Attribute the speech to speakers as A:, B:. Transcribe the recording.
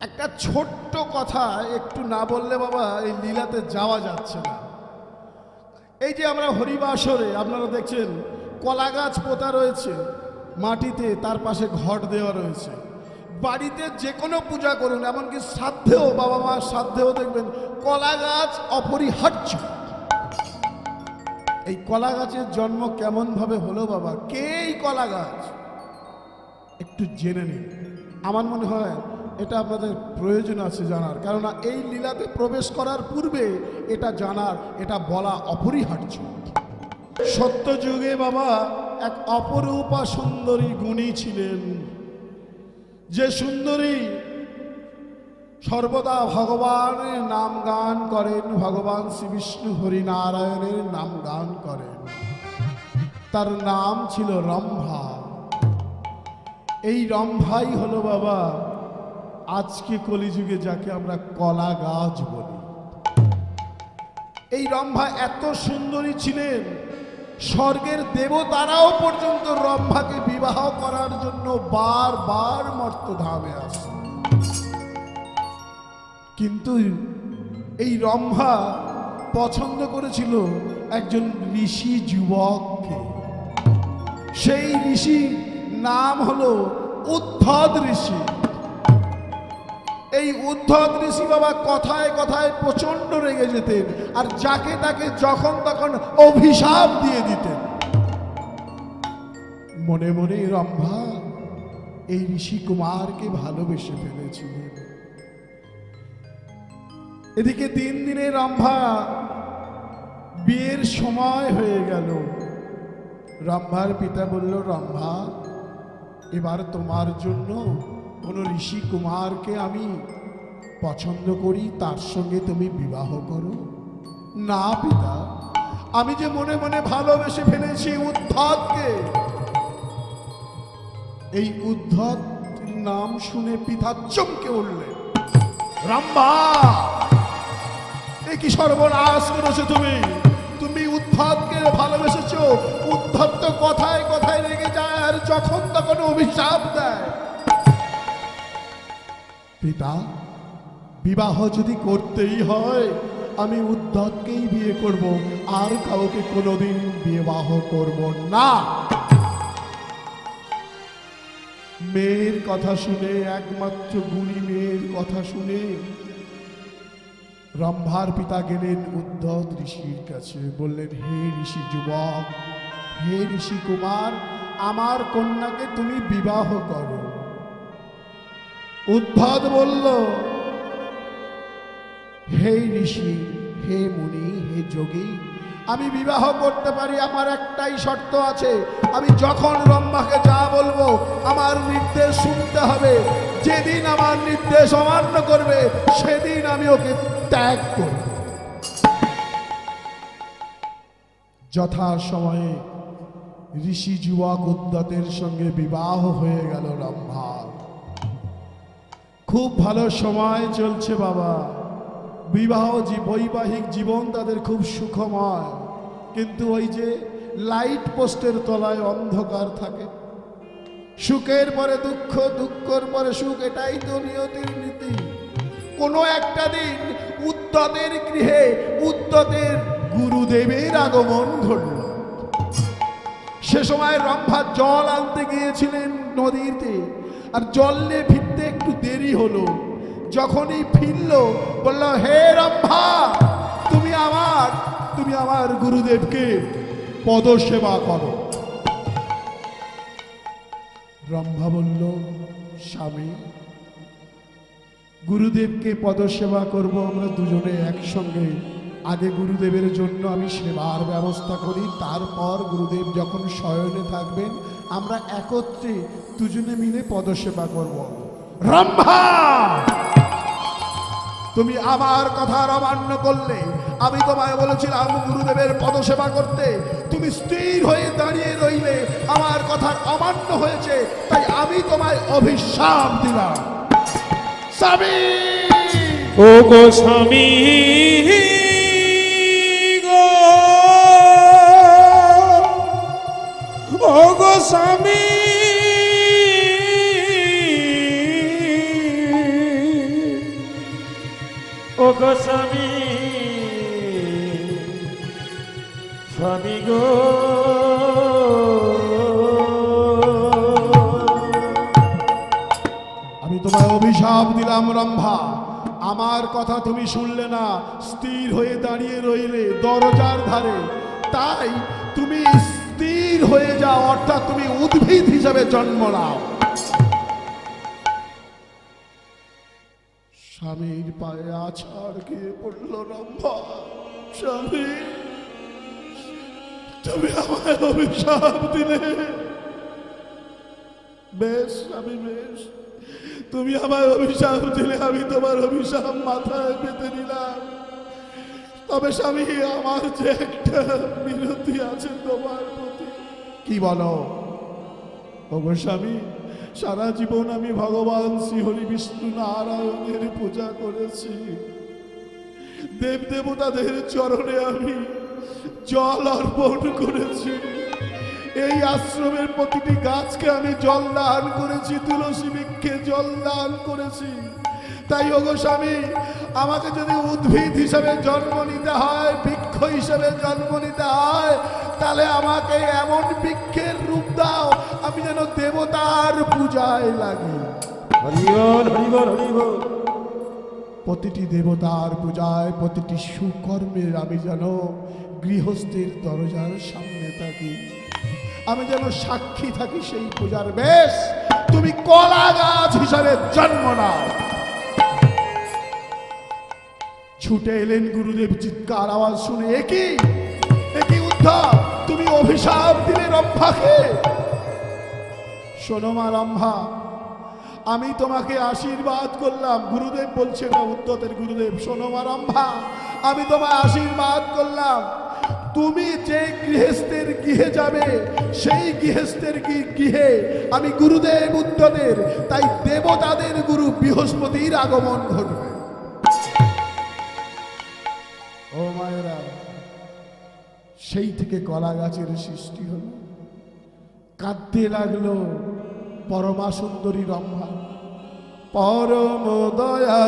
A: একটা ছোট্ট কথা একটু না বললে বাবা এই লীলাতে যাওয়া যাচ্ছে না। এই যে আমরা হরিবাসরে আপনারা দেখছেন কলা গাছ পোতা রয়েছে মাটিতে, তার পাশে ঘট দেওয়া রয়েছে। বাড়িতে যে কোনো পূজা করুন, এমনকি শ্রাদ্ধেও, বাবা মার শ্রাদ্ধেও দেখবেন কলা গাছ অপরিহার্য। এই কলা গাছের জন্ম কেমন ভাবে হলো বাবা? কে এই কলা গাছ? একটু জেনে নিন। আমার মনে হয় এটা আপনাদের প্রয়োজন আছে জানার, কেননা এই লীলাতে প্রবেশ করার পূর্বে এটা জানার, এটা বলা অপরিহার্য। সত্যযুগে বাবা এক অপরূপা সুন্দরী গুণী ছিলেন, যে সুন্দরী সর্বদা ভগবানের নাম গান করেন, ভগবান শ্রী বিষ্ণু হরিনারায়ণের নাম গান করেন। তার নাম ছিল রম্ভা। এই রম্ভাই হলো বাবা আজকে কলিযুগে যাকে আমরা কলা গাছ বলি। এই রম্ভা এত সুন্দরী ছিলেন, স্বর্গের দেবতারাও পর্যন্ত রম্ভাকে বিবাহ করার জন্য বারবার মর্তধামে আসে। কিন্তু এই রম্ভা পছন্দ করেছিল একজন ঋষি যুবককে। সেই ঋষি নাম হলো উদ্ধত ঋষি। এই উদ্ধত ঋষি বাবা কথায় কথায় প্রচন্ড রেগে যেতেন, আর যাকে তাকে যখন তখন অভিশাপ দিয়ে দিতেন। মনে মনে রম্ভা এই ঋষি কুমারকে ভালোবেসে ফেলেছিলেন। এদিকে দিন দিনে রম্ভা বিয়ের সময় হয়ে গেল। রম্ভার পিতা বলল, রম্ভা এবার তোমার জন্য কোনো ঋষি কুমারকে আমি পছন্দ করি, তার সঙ্গে তুমি বিবাহ করো। না পিতা, আমি যে মনে মনে ভালোবেসে ফেলেছি উদ্ধতকে। এই উদ্ধত নাম শুনে পিতা চমকে উঠলেন। রম্ভা, এ কি সর্বনাশ করেছো তুমি? তুমি উদ্ধতকে ভালোবেসেছো। উদ্ধত তো কথায় কথায় রেগে যায় আর যখন তখন অভিশাপ দেয়। পিতা, বিবাহ যদি করতেই হয় আমি উদ্ধতকেই বিয়ে করব, আর কাউকে কোনোদিন বিবাহ করব না। মেয়ের কথা শুনে, একমাত্র গুণী মেয়ের কথা শুনে রম্ভার পিতা গেলেন উদ্ধত ঋষির কাছে। বললেন, হে ঋষি যুবক, হে ঋষি কুমার, আমার কন্যাকে তুমি বিবাহ করো। উদ্ধত বলল, হে ঋষি, হে মুনি, হে যোগী, আমি বিবাহ করতে পারি, আমার একটাই শর্ত আছে। আমি যখন রম্ভাকে যা বলবো আমার নির্দেশ শুনতে হবে। যেদিন আমার নির্দেশ অমান্য করবে সেদিন আমি ওকে ত্যাগ করব। যথা সময়ে ঋষি যুবক উদ্ধতের সঙ্গে বিবাহ হয়ে গেল রম্ভার। খুব ভালো সময় চলছে বাবা। বিবাহ বৈবাহিক জীবন তাদের খুব সুখময়। কিন্তু ওই যে লাইট পোস্টের তলায় অন্ধকার থাকে, সুখের পরে দুঃখ, দুঃখের পরে সুখ, এটাই তো নিয়তির নীতি। কোনো একটা দিন উদ্ধতের গৃহে উদ্ধতের গুরুদেবের আগমন ঘটল। সে সময় রম্ভা জল আনতে গিয়েছিলেন নদীতে, আর জল নিয়ে ফিরতে একটু দেরি হলো। যখনই ফিরল বলল, হে রম্ভা, তুমি আমার গুরুদেবকে পদসেবা করো। রম্ভা বলল, স্বামী, গুরুদেবকে পদসেবা করব আমরা দুজনে একসঙ্গে। আগে গুরুদেবের জন্য আমি সেবার ব্যবস্থা করি, তারপর গুরুদেব যখন শয়নে থাকবেন আমরা একত্রে দুজনে মিলে পদসেবা করব। রম্ভা, তুমি আমার কথার অমান্য করলে। আমি তোমায় বলেছিলাম গুরুদেবের পদসেবা করতে, তুমি স্থির হয়ে দাঁড়িয়ে রইলে। আমার কথার অমান্য হয়েছে, তাই আমি তোমায় অভিশাপ দিলাম। স্বামী,
B: ও গো স্বামী গো, ও গো স্বামী, ও গো স্বামী স্বামী গো
A: আমি তোমায় অভিশাপ দিলাম রম্ভা, আমার কথা তুমি শুনলে না, স্থির হয়ে দাঁড়িয়ে রইলে দরজার ধারে। তাই তুমি স্থির হয়ে যাও, অর্থাৎ তুমি উদ্ভিদ হিসাবে জন্ম নাও। স্বামীর পায়ে আছাড় গিয়ে পড়ল রম্ভা। স্বামী, তুমি আমায় অভিশাপ দিলে। বেশ স্বামী, বেশ, তুমি আমায় অভিশাপ দিলে, আমি তোমার অভিশাপ মাথায় পেতে নিলাম। তবে স্বামী, আমার যে একটা বিরতি আছে তোমার প্রতি। কি বলো? ওগো স্বামী, সারা জীবন আমি ভগবান শ্রীহরি বিষ্ণু নারায়ণের পূজা করেছি। দেব দেবতাদের চরণে আমি জল অর্পণ করেছি। এই আশ্রমের প্রতিটি গাছকে আমি জল দান করেছি, তুলসী বৃক্ষে জল দান করেছি। তাই ওগো স্বামী, আমাকে যদি উদ্ভিদ হিসেবে জন্ম নিতে হয়, বৃক্ষ হিসেবে জন্ম নিতে হয়, তাহলে আমাকে এমন বৃক্ষের রূপ দাও আমি যেন দেবতার পূজায় লাগি।
B: হরিবল হরিবল হরিবল।
A: প্রতিটি দেবতার পূজায়, প্রতিটি সুকর্মের আমি যেন গৃহস্থের দরজার সামনে থাকি, আমি যেন সাক্ষী থাকি সেই পূজার। বেশ, তুমি কলা গাছ হিসাবে জন্ম নাও। ছুটে এলেন গুরুদেব, চিৎকার আওয়াজ শুনে, একই একই উদ্ধব, তুমি অভিশাপ দিলে রম্ভাকে। শোনো মা রম্ভা, আমি তোমাকে আশীর্বাদ করলাম। গুরুদেব বলছেন না, উদ্ধতের গুরুদেব, শোনো মা রম্ভা, আমি তোমায় আশীর্বাদ করলাম। তুমি যে গৃহস্থের গৃহে যাবে, সেই গৃহস্থের গৃহে আমি গুরুদেব উদ্ধতের, তাই দেবতাদের গুরু বৃহস্পতির আগমন ঘটবে। ও মায়েরা, সেই থেকে কলা গাছের সৃষ্টি হলো। কাঁদতে লাগলো পরমা সুন্দরী রম্ভা। পরম দয়া